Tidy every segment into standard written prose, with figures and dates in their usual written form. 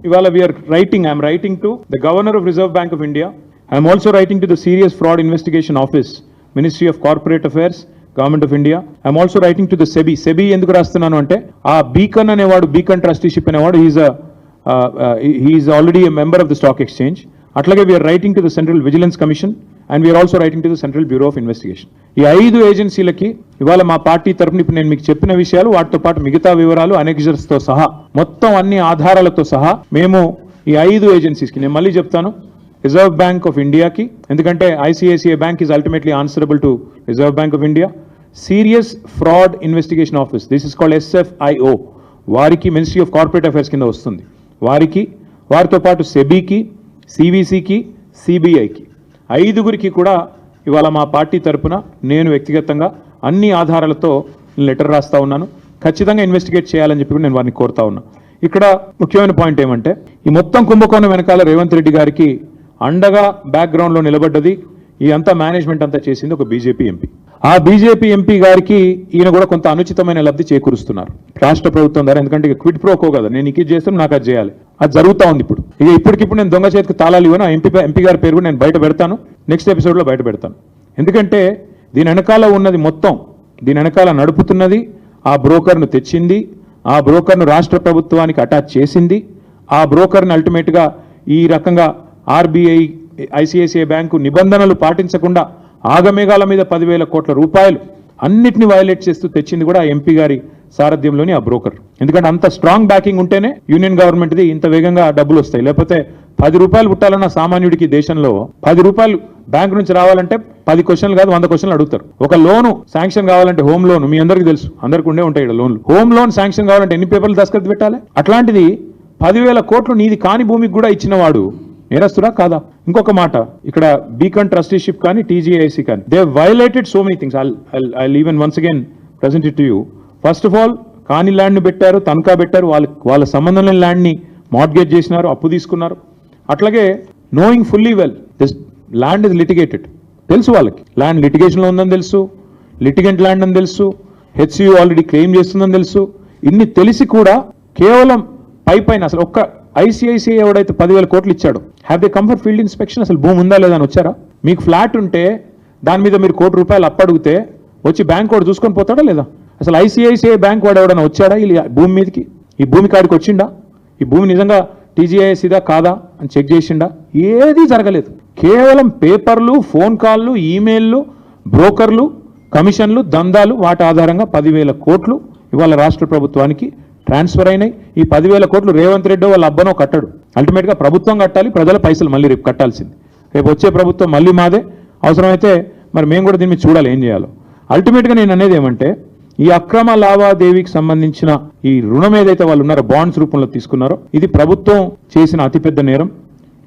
Ivala we are writing, I am writing to the Governor of Reserve Bank of India. I am also writing to the Serious Fraud Investigation Office, Ministry of Corporate Affairs, Government of India. I am also writing to the SEBI. SEBI ఎందుకు రాస్తున్నాను అంటే ఆ beacon అనేవాడు beacon trusteeship అనేవాడు he is already a member of the stock exchange. అట్లాగే we are writing to the Central Vigilance Commission and we are also writing to the Central Bureau of Investigation. ఈ 5 ఏజెన్సీలకి ఇవాళ మా party తరపున ఇప్పుడు నేను మీకు చెప్పిన విషయాలు వాటితో పాటు మిగతా వివరాలు అనెక్సర్స్ తో సహా మొత్తం అన్ని ఆధారాలతో సహా మేము ఈ 5 ఏజెన్సీస్కి నేను మళ్ళీ చెప్తాను రిజర్వ్ బ్యాంక్ ఆఫ్ ఇండియాకి ఎందుకంటే ICICI bank is ultimately answerable to reserve bank of India. Serious fraud investigation office this is called SFIO వారికి మినిస్ట్రీ ఆఫ్ కార్పొరేట్ అఫైర్స్ కింద వస్తుంది వారికి వారితో పాటు సెబీకి CVCకి CBIకి 5గురికి కూడా ఇవాళ మా పార్టీ తరపున నేను వ్యక్తిగతంగా అన్ని ఆధారాలతో లెటర్ రాస్తా ఉన్నాను. ఖచ్చితంగా ఇన్వెస్టిగేట్ చేయాలని చెప్పి నేను వారిని కోరుతా ఉన్నా. ఇక్కడ ముఖ్యమైన పాయింట్ ఏమంటే ఈ మొత్తం కుంభకోణం వెనకాల రేవంత్ రెడ్డి గారికి అండగా బ్యాక్గ్రౌండ్లో నిలబడ్డది ఈ అంతా మేనేజ్మెంట్ అంతా చేసింది ఒక బీజేపీ ఎంపీ. ఆ బీజేపీ ఎంపీ గారికి ఈయన కూడా కొంత అనుచితమైన లబ్ధి చేకూరుస్తున్నారు రాష్ట్ర ప్రభుత్వం ద్వారా. ఎందుకంటే క్విడ్ ప్రోకో కదా నేను ఇది చేస్తాను నాకు అది చేయాలి అది జరుగుతూ ఉంది. ఇప్పటికిప్పుడు నేను దొంగ చేతికి తాళాలు ఇవ్వను. ఎంపీ గారి పేరు నేను బయట పెడతాను, నెక్స్ట్ ఎపిసోడ్లో బయట పెడతాను. ఎందుకంటే దీని వెనకాల ఉన్నది మొత్తం దీని వెనకాల నడుపుతున్నది ఆ బ్రోకర్ను తెచ్చింది, ఆ బ్రోకర్ను రాష్ట్ర ప్రభుత్వానికి అటాచ్ చేసింది, ఆ బ్రోకర్ని అల్టిమేట్గా ఈ రకంగా RBI ICICI బ్యాంకు నిబంధనలు పాటించకుండా ఆగమేఘాల మీద 10,000 కోట్ల రూపాయలు అన్నిటిని వైలేట్ చేస్తూ తెచ్చింది కూడా ఎంపీ గారి సారథ్యంలోని ఆ బ్రోకర్. ఎందుకంటే అంత స్ట్రాంగ్ బ్యాకింగ్ ఉంటేనే యూనియన్ గవర్నమెంట్ది ఇంత వేగంగా డబ్బులు వస్తాయి. లేకపోతే 10 రూపాయలు పుట్టాలన్న సామాన్యుడికి దేశంలో 10 రూపాయలు బ్యాంక్ నుంచి రావాలంటే 10 క్వశ్చన్లు కాదు 100 క్వశ్చన్లు అడుగుతారు. ఒక లోను శాంక్షన్ కావాలంటే హోమ్ లోన్ మీ అందరికీ తెలుసు, అందరికి ఉండే ఉంటాయి లోన్లు. హోమ్ లోన్ శాంక్షన్ కావాలంటే ఎన్ని పేపర్లు దస్కత్ పెట్టాలి? అట్లాంటిది 10,000 కోట్లు నీది కాని భూమికి కూడా ఇచ్చిన వాడు నేరస్తుడా కాదా? ఇంకొక మాట ఇక్కడ బీకన్ ట్రస్టీషిప్ కానీ TGIC కానీ they violated so many things. I even once again present it to you. First of all కాని ల్యాండ్ని పెట్టారు, తనఖా పెట్టారు, వాళ్ళ సంబంధం లేని ల్యాండ్ని మార్ట్గేజ్ చేసినారు, అప్పు తీసుకున్నారు. అట్లాగే knowing fully well this land is litigated తెలుసు వాళ్ళకి, ల్యాండ్ లిటిగేషన్లో ఉందని తెలుసు, లిటిగెంట్ ల్యాండ్ అని తెలుసు, HCU ఆల్రెడీ క్లెయిమ్ చేస్తుందని తెలుసు. ఇన్ని తెలిసి కూడా కేవలం పైన అసలు ఒక్క ICICI ఎవడైతే 10,000 కోట్లు ఇచ్చాడు have they come for field inspection? అసలు భూమి ఉందా లేదా అని వచ్చారా? మీకు ఫ్లాట్ ఉంటే దాని మీద మీరు ₹1 కోటి అప్పడిగితే వచ్చి బ్యాంక్ వాడు చూసుకొని పోతాడా లేదా? అసలు ICICI బ్యాంక్ వాడు ఎవడైనా వచ్చాడా ఈ భూమి మీదకి? ఈ భూమి కాడికి వచ్చిండా? ఈ భూమి నిజంగా TGICదా కాదా అని చెక్ చేసిండా? ఏదీ జరగలేదు. కేవలం పేపర్లు, ఫోన్ కాల్లు, ఈమెయిల్లు, బ్రోకర్లు, కమిషన్లు, దందాలు వాటి ఆధారంగా 10,000 కోట్లు ఇవాళ రాష్ట్ర ప్రభుత్వానికి ట్రాన్స్ఫర్ అయినాయి. ఈ 10,000 కోట్లు రేవంత్ రెడ్డి వాళ్ళ అబ్బనో కట్టడు, అల్టిమేట్గా ప్రభుత్వం కట్టాలి, ప్రజల పైసలు మళ్ళీ రేపు కట్టాల్సింది. రేపు వచ్చే ప్రభుత్వం మళ్ళీ మాదే, అవసరమైతే మరి మేము కూడా దీన్ని చూడాలి ఏం చేయాలో. అల్టిమేట్గా నేను అనేది ఏమంటే ఈ అక్రమ లావాదేవీకి సంబంధించిన ఈ రుణం ఏదైతే వాళ్ళు ఉన్నారో బాండ్స్ రూపంలో తీసుకున్నారో ఇది ప్రభుత్వం చేసిన అతిపెద్ద నేరం.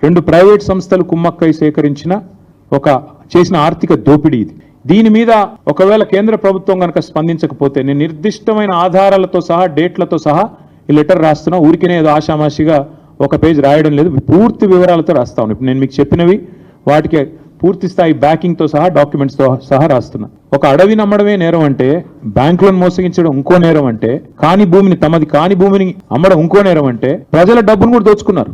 2 ప్రైవేట్ సంస్థలు కుమ్మక్కై సేకరించిన చేసిన ఆర్థిక దోపిడీ ఇది. దీని మీద ఒకవేళ కేంద్ర ప్రభుత్వం కనుక స్పందించకపోతే నేను నిర్దిష్టమైన ఆధారాలతో సహా డేట్లతో సహా ఈ లెటర్ రాస్తున్నా. ఊరికినే ఏదో ఆషామాషిగా ఒక పేజ్ రాయడం లేదు, పూర్తి వివరాలతో రాస్తాను. ఇప్పుడు నేను మీకు చెప్పినవి వాటికి పూర్తి స్థాయి బ్యాకింగ్తో సహా డాక్యుమెంట్స్తో సహా రాస్తున్నా. ఒక అడవి నమ్మడమే నేరం అంటే, బ్యాంకులను మోసగించడం ఇంకో నేరం అంటే, తమది కాని భూమిని అమ్మడం ఇంకో నేరం అంటే ప్రజల డబ్బును కూడా దోచుకున్నారు.